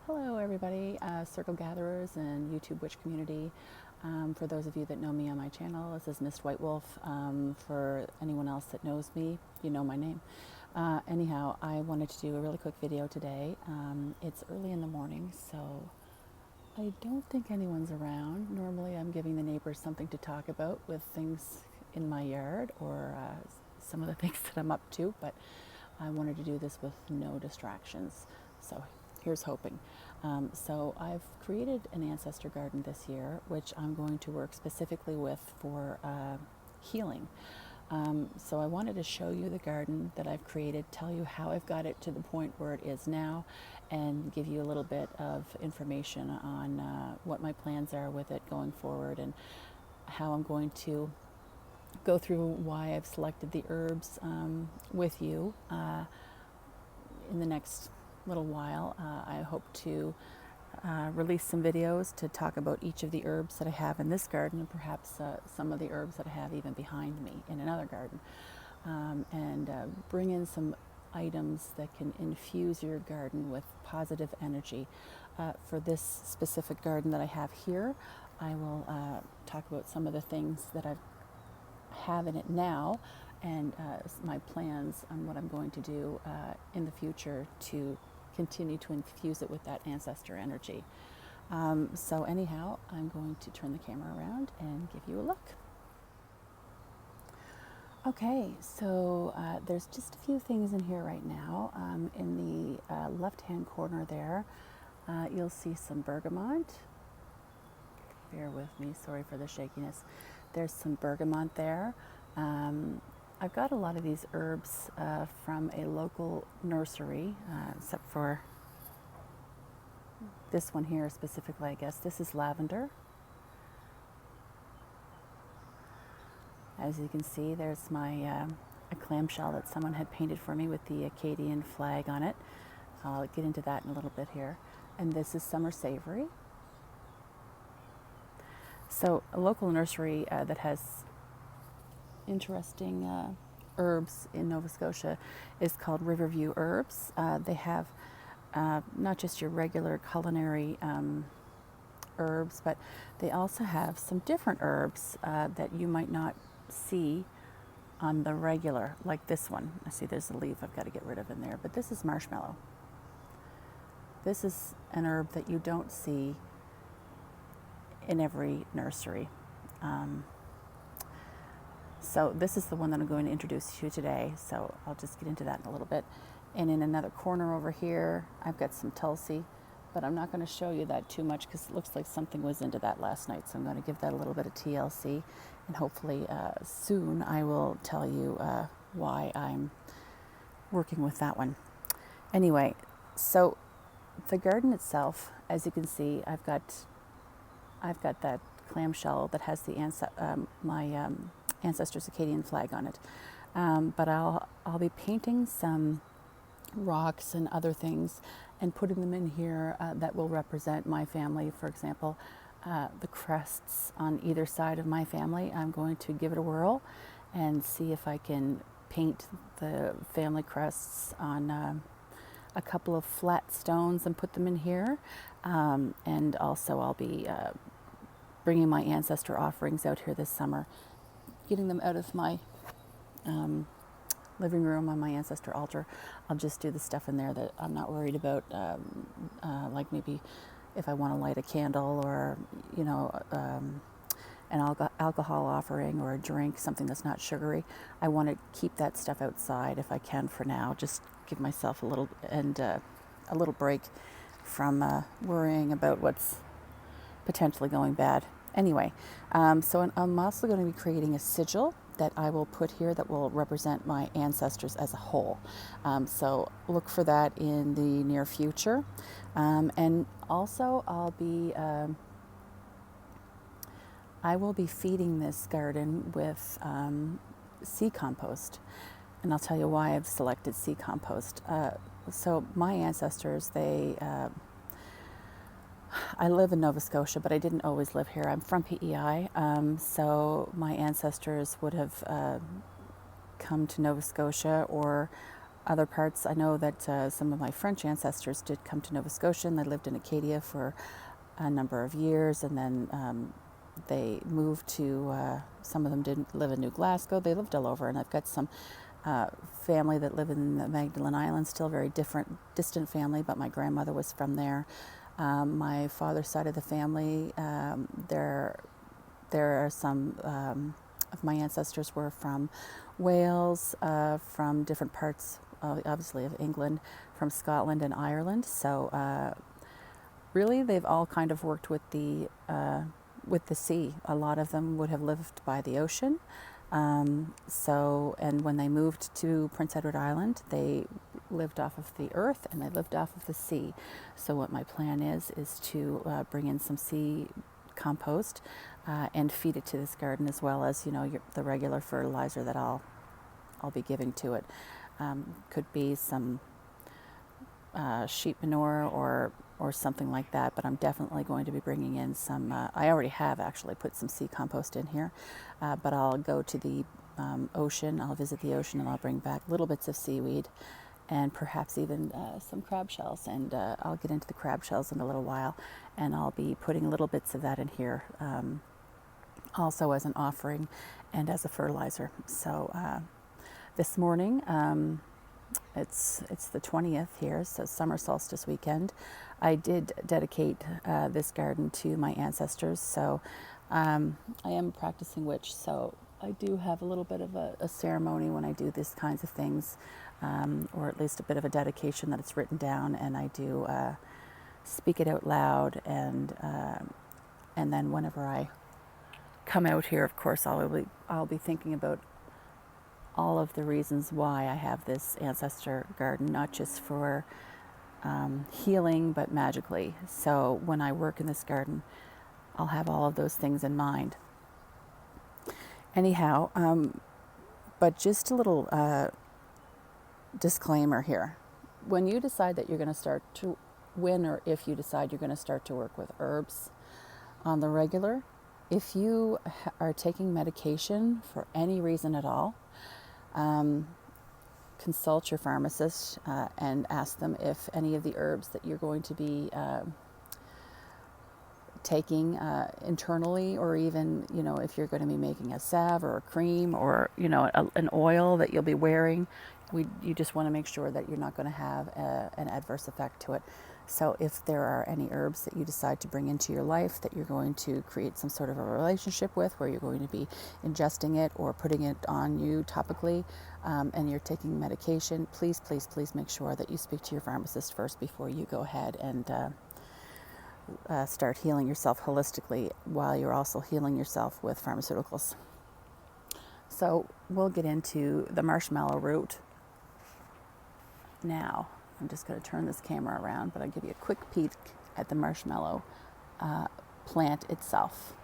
Hello everybody, circle gatherers and YouTube witch community. For those of you that know me on my channel, this is Miss White Wolf. For anyone else that knows me, you know my name. Anyhow, I wanted to do a really quick video today. It's early in the morning, so I don't think anyone's around. Normally I'm giving the neighbors something to talk about with things in my yard or some of the things that I'm up to, but I wanted to do this with no distractions. So here's hoping. So I've created an ancestor garden this year, which I'm going to work specifically with for healing. So I wanted to show you the garden that I've created, tell you how I've got it to the point where it is now, and give you a little bit of information on what my plans are with it going forward and how I'm going to go through why I've selected the herbs with you in the next little while. I hope to release some videos to talk about each of the herbs that I have in this garden and perhaps some of the herbs that I have even behind me in another garden, and bring in some items that can infuse your garden with positive energy. For this specific garden that I have here, I will talk about some of the things that I have in it now and my plans on what I'm going to do in the future to continue to infuse it with that ancestor energy. So anyhow, I'm going to turn the camera around and give you a look. Okay, so there's just a few things in here right now. In the left-hand corner there, you'll see some bergamot. Bear with me, sorry for the shakiness. There's some bergamot there. I've got a lot of these herbs from a local nursery, except for this one here specifically, I guess. This is lavender. As you can see, there's my a clamshell that someone had painted for me with the Acadian flag on it. I'll get into that in a little bit here. And this is summer savoury. So a local nursery that has interesting herbs in Nova Scotia is called Riverview Herbs. They have not just your regular culinary herbs, but they also have some different herbs that you might not see on the regular, like this one. I see there's a leaf I've got to get rid of in there, but this is marshmallow. This is an herb that you don't see in every nursery. So this is the one that I'm going to introduce to you today, so I'll just get into that in a little bit. And in another corner over here, I've got some tulsi, but I'm not going to show you that too much because it looks like something was into that last night, so I'm going to give that a little bit of TLC, and hopefully soon I will tell you why I'm working with that one. Anyway, so the garden itself, as you can see, I've got that clamshell that has the my Ancestor's Acadian flag on it. But I'll be painting some rocks and other things and putting them in here that will represent my family. For example, the crests on either side of my family. I'm going to give it a whirl and see if I can paint the family crests on a couple of flat stones and put them in here. And also I'll be bringing my ancestor offerings out here this summer, getting them out of my living room on my ancestor altar. I'll just do the stuff in there that I'm not worried about, like maybe if I want to light a candle or, you know, an alcohol offering or a drink, something that's not sugary. I want to keep that stuff outside if I can for now. Just give myself a little break from worrying about what's potentially going bad. Anyway, so I'm also going to be creating a sigil that I will put here that will represent my ancestors as a whole. So look for that in the near future. And also I will be feeding this garden with sea compost. And I'll tell you why I've selected sea compost. So my ancestors, I live in Nova Scotia, but I didn't always live here. I'm from PEI, so my ancestors would have come to Nova Scotia or other parts, I know that some of my French ancestors did come to Nova Scotia, and they lived in Acadia for a number of years, and then they moved to, some of them didn't live in New Glasgow, they lived all over, and I've got some family that live in the Magdalen Islands, still very distant family, but my grandmother was from there. My father's side of the family, there are some of my ancestors were from Wales, from different parts, obviously, of England, from Scotland and Ireland. So really, they've all kind of worked with the sea. A lot of them would have lived by the ocean. And when they moved to Prince Edward Island, they lived off of the earth and they lived off of the sea. So what my plan is to bring in some sea compost and feed it to this garden, as well as, the regular fertilizer that I'll be giving to it. Could be some sheep manure or something like that, but I'm definitely going to be bringing in some, I already have actually put some sea compost in here, but I'll go to the ocean, I'll visit the ocean, and I'll bring back little bits of seaweed and perhaps even some crab shells, and I'll get into the crab shells in a little while, and I'll be putting little bits of that in here also as an offering and as a fertilizer. So this morning, it's the 20th here, so summer solstice weekend. I did dedicate this garden to my ancestors, so I am a practicing witch, so I do have a little bit of a ceremony when I do these kinds of things, or at least a bit of a dedication that it's written down, and I do speak it out loud, and then whenever I come out here, of course, I'll be thinking about all of the reasons why I have this ancestor garden, not just for healing, but magically. So when I work in this garden, I'll have all of those things in mind. Anyhow, but just a little disclaimer here. When you decide that you're going to start to, or if you decide you're going to start to work with herbs on the regular, if you are taking medication for any reason at all, consult your pharmacist and ask them if any of the herbs that you're going to be taking internally, or even, if you're going to be making a salve or a cream, or, an oil that you'll be wearing, you just want to make sure that you're not going to have an adverse effect to it. So if there are any herbs that you decide to bring into your life that you're going to create some sort of a relationship with, where you're going to be ingesting it or putting it on you topically, and you're taking medication, please, please, please make sure that you speak to your pharmacist first before you go ahead and start healing yourself holistically, while you're also healing yourself with pharmaceuticals. So we'll get into the marshmallow root now. I'm just going to turn this camera around, but I'll give you a quick peek at the marshmallow plant itself.